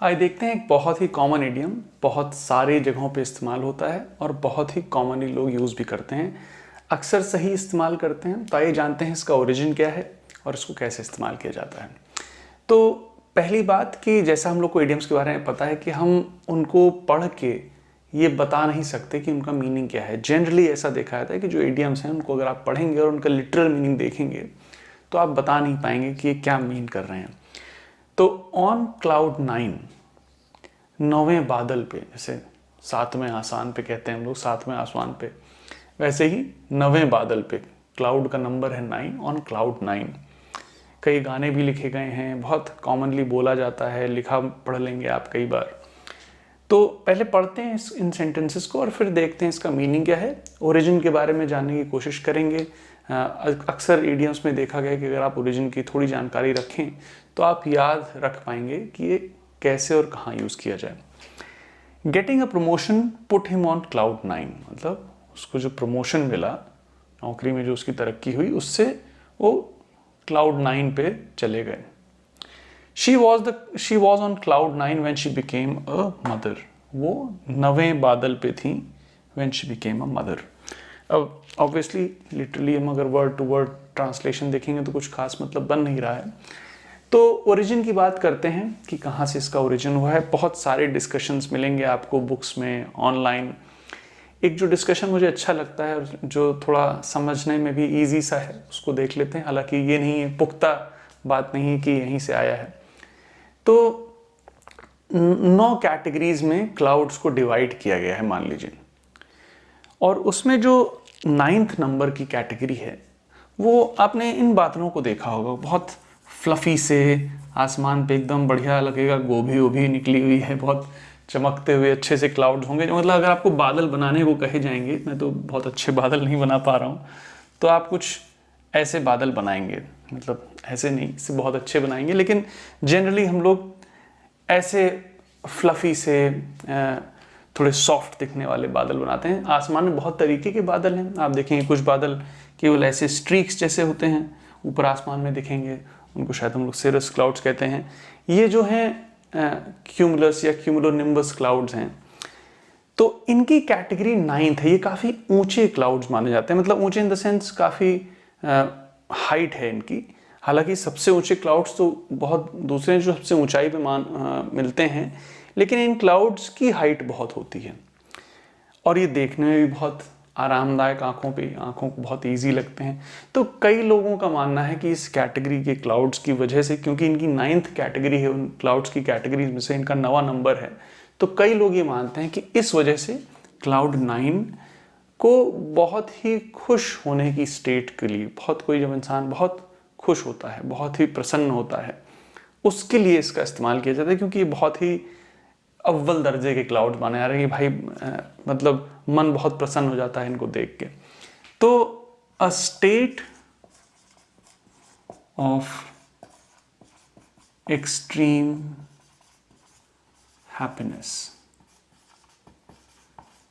आइए देखते हैं एक बहुत ही कॉमन इडियम, बहुत सारे जगहों पे इस्तेमाल होता है और बहुत ही कॉमनली लोग यूज़ भी करते हैं, अक्सर सही इस्तेमाल करते हैं। तो आइए जानते हैं इसका ओरिजिन क्या है और इसको कैसे इस्तेमाल किया जाता है। तो पहली बात कि जैसा हम लोग को इडियम्स के बारे में पता है कि हम उनको पढ़ के ये बता नहीं सकते कि उनका मीनिंग क्या है। जनरली ऐसा देखा जाता है कि जो इडियम्स हैं उनको अगर आप पढ़ेंगे और उनका लिटरल मीनिंग देखेंगे तो आप बता नहीं पाएंगे कि ये क्या मीन कर रहे हैं। तो ऑन क्लाउड 9, नौवें बादल पे, जैसे सातवें आसान पे कहते हैं हम लोग, सातवें आसमान पे, वैसे ही नवें बादल पे, क्लाउड का नंबर है 9, ऑन क्लाउड 9। कई गाने भी लिखे गए हैं, बहुत कॉमनली बोला जाता है, लिखा पढ़ लेंगे आप कई बार। तो पहले पढ़ते हैं इन सेंटेंसेस को और फिर देखते हैं इसका मीनिंग क्या है, ओरिजिन के बारे में जानने की कोशिश करेंगे। अक्सर इडियम्स में देखा गया कि अगर आप ओरिजिन की थोड़ी जानकारी रखें तो आप याद रख पाएंगे कि ये कैसे और कहाँ यूज़ किया जाए। Getting a promotion put him on cloud 9, मतलब उसको जो प्रमोशन मिला, नौकरी में जो उसकी तरक्की हुई, उससे वो क्लाउड 9 पे चले गए। She was on cloud 9 when she became a mother. वो नवें बादल पे थी when she became a mother. अब ऑब्वियसली लिटरली हम अगर वर्ड टू वर्ड ट्रांसलेशन देखेंगे तो कुछ खास मतलब बन नहीं रहा है। तो ओरिजिन की बात करते हैं कि कहाँ से इसका ओरिजिन हुआ है। बहुत सारे डिस्कशंस मिलेंगे आपको बुक्स में, ऑनलाइन। एक जो डिस्कशन मुझे अच्छा लगता है और जो थोड़ा समझने में भी ईजी सा है, उसको देख लेते हैं। हालांकि ये नहीं है, पुख्ता बात नहीं है कि यहीं से आया है। तो 9 कैटेगरीज में क्लाउड्स को डिवाइड किया गया है, मान लीजिए, और उसमें जो 9th नंबर की कैटेगरी है वो आपने इन बादलों को देखा होगा, बहुत फ्लफी से, आसमान पे एकदम बढ़िया लगेगा, गोभी वोभी निकली हुई है, बहुत चमकते हुए अच्छे से क्लाउड्स होंगे। जो मतलब अगर आपको बादल बनाने को कहे जाएंगे, मैं तो बहुत अच्छे बादल नहीं बना पा रहा हूँ, तो आप कुछ ऐसे बादल बनाएंगे, मतलब ऐसे नहीं, इससे बहुत अच्छे बनाएंगे, लेकिन जनरली हम लोग ऐसे फ्लफी से थोड़े सॉफ्ट दिखने वाले बादल बनाते हैं। आसमान में बहुत तरीके के बादल हैं, आप देखेंगे कुछ बादल केवल ऐसे स्ट्रीक्स जैसे होते हैं, ऊपर आसमान में दिखेंगे, उनको शायद हम लोग सिरस क्लाउड्स कहते हैं। ये जो हैं क्यूमुलस या क्यूमुलोनिम्बस क्लाउड्स हैं, तो इनकी कैटेगरी 9th है। ये काफ़ी ऊंचे क्लाउड्स माने जाते हैं, मतलब ऊंचे इन द सेंस काफ़ी हाइट है इनकी। हालांकि सबसे ऊंचे क्लाउड्स तो बहुत दूसरे जो सबसे ऊंचाई पे मिलते हैं, लेकिन इन क्लाउड्स की हाइट बहुत होती है और ये देखने में भी बहुत आरामदायक, आँखों को बहुत इजी लगते हैं। तो कई लोगों का मानना है कि इस कैटेगरी के क्लाउड्स की वजह से, क्योंकि इनकी 9th कैटेगरी है, उन क्लाउड्स की कैटेगरी में से इनका 9वां नंबर है, तो कई लोग ये मानते हैं कि इस वजह से क्लाउड 9 को बहुत ही खुश होने की स्टेट के लिए, बहुत कोई जब इंसान बहुत खुश होता है, बहुत ही प्रसन्न होता है, उसके लिए इसका इस्तेमाल किया जाता है, क्योंकि ये बहुत ही अव्वल दर्जे के क्लाउड माने जा रहे हैं कि भाई मतलब मन बहुत प्रसन्न हो जाता है इनको देख के। तो अ स्टेट ऑफ एक्सट्रीम हैप्पीनेस।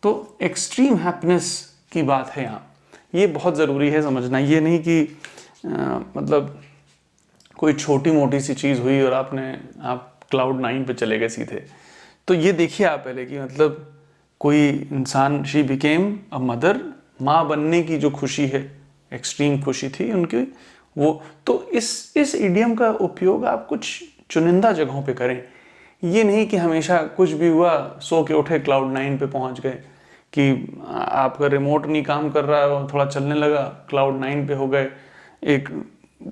तो एक्सट्रीम हैप्पीनेस की बात है यहाँ, ये बहुत ज़रूरी है समझना। ये नहीं कि मतलब कोई छोटी मोटी सी चीज़ हुई और आप क्लाउड 9 पे चले गए सीधे। तो ये देखिए आप पहले कि मतलब कोई इंसान, शी बिकेम अ मदर, माँ बनने की जो खुशी है, एक्सट्रीम खुशी थी उनकी वो। तो इस इडियम का उपयोग आप कुछ चुनिंदा जगहों पे करें। ये नहीं कि हमेशा कुछ भी हुआ सो के उठे क्लाउड 9 पे पहुंच गए, कि आपका रिमोट नहीं काम कर रहा है, थोड़ा चलने लगा, क्लाउड 9 पे हो गए, एक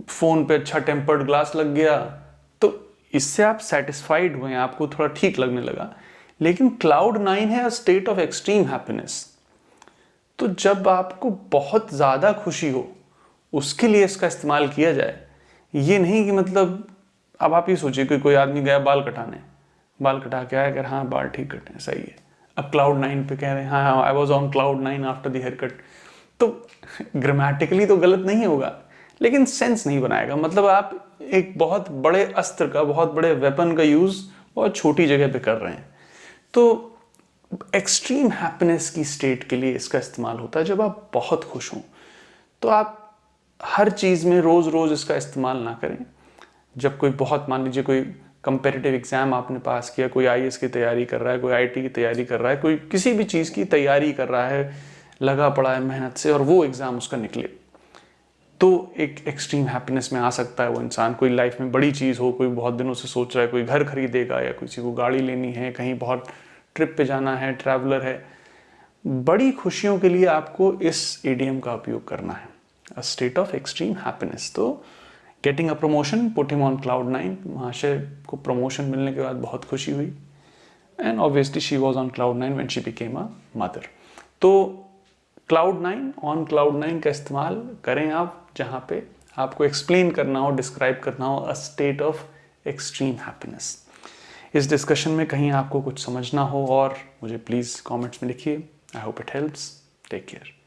फ़ोन पे अच्छा टेम्पर्ड ग्लास लग गया, तो इससे आप सेटिस्फाइड हुए, आपको थोड़ा ठीक लगने लगा। लेकिन क्लाउड 9 है a state of extreme happiness. तो जब आपको बहुत ज़्यादा खुशी हो, उसके लिए इसका इस्तेमाल किया जाए। ये नहीं कि मतलब अब आप ये सोचिए कि कोई आदमी गया बाल कटाने, बाल कटा के आया, अगर हाँ बाल ठीक कटे, सही है, अब क्लाउड 9 पे कह रहे हैं हाँ I was on cloud 9 after the haircut, तो ग्रामेटिकली तो गलत नहीं होगा, लेकिन सेंस नहीं बनाएगा। मतलब आप एक बहुत बड़े अस्त्र का, बहुत बड़े वेपन का यूज़ बहुत छोटी जगह पे कर रहे हैं। तो एक्सट्रीम हैप्पीनेस की स्टेट के लिए इसका इस्तेमाल होता है जब आप बहुत खुश हों। तो आप हर चीज़ में रोज़ रोज़ इसका इस्तेमाल ना करें। जब कोई बहुत, मान लीजिए कोई कंपेटिटिव एग्ज़ाम आपने पास किया, कोई आईएएस की तैयारी कर रहा है, कोई आईटी की तैयारी कर रहा है, कोई किसी भी चीज़ की तैयारी कर रहा है, लगा पड़ा है मेहनत से, और वो एग्ज़ाम उसका निकले, तो एक एक्सट्रीम हैप्पीनेस में आ सकता है वो इंसान। कोई लाइफ में बड़ी चीज़ हो, कोई बहुत दिनों से सोच रहा है, कोई घर खरीदेगा या किसी को गाड़ी लेनी है, कहीं बहुत ट्रिप पे जाना है, ट्रैवलर है, बड़ी खुशियों के लिए आपको इस इडियम का उपयोग करना है, a state of extreme happiness. तो getting a promotion put him on cloud 9, महाशय को प्रमोशन मिलने के बाद बहुत खुशी हुई, and obviously she was on cloud 9 when she became a mother. तो क्लाउड 9, ऑन क्लाउड 9 का इस्तेमाल करें आप जहाँ पे आपको एक्सप्लेन करना हो, डिस्क्राइब करना हो अ स्टेट ऑफ एक्सट्रीम हैप्पीनेस। इस डिस्कशन में कहीं आपको कुछ समझना हो और मुझे प्लीज़ कमेंट्स में लिखिए। I hope it helps. Take care.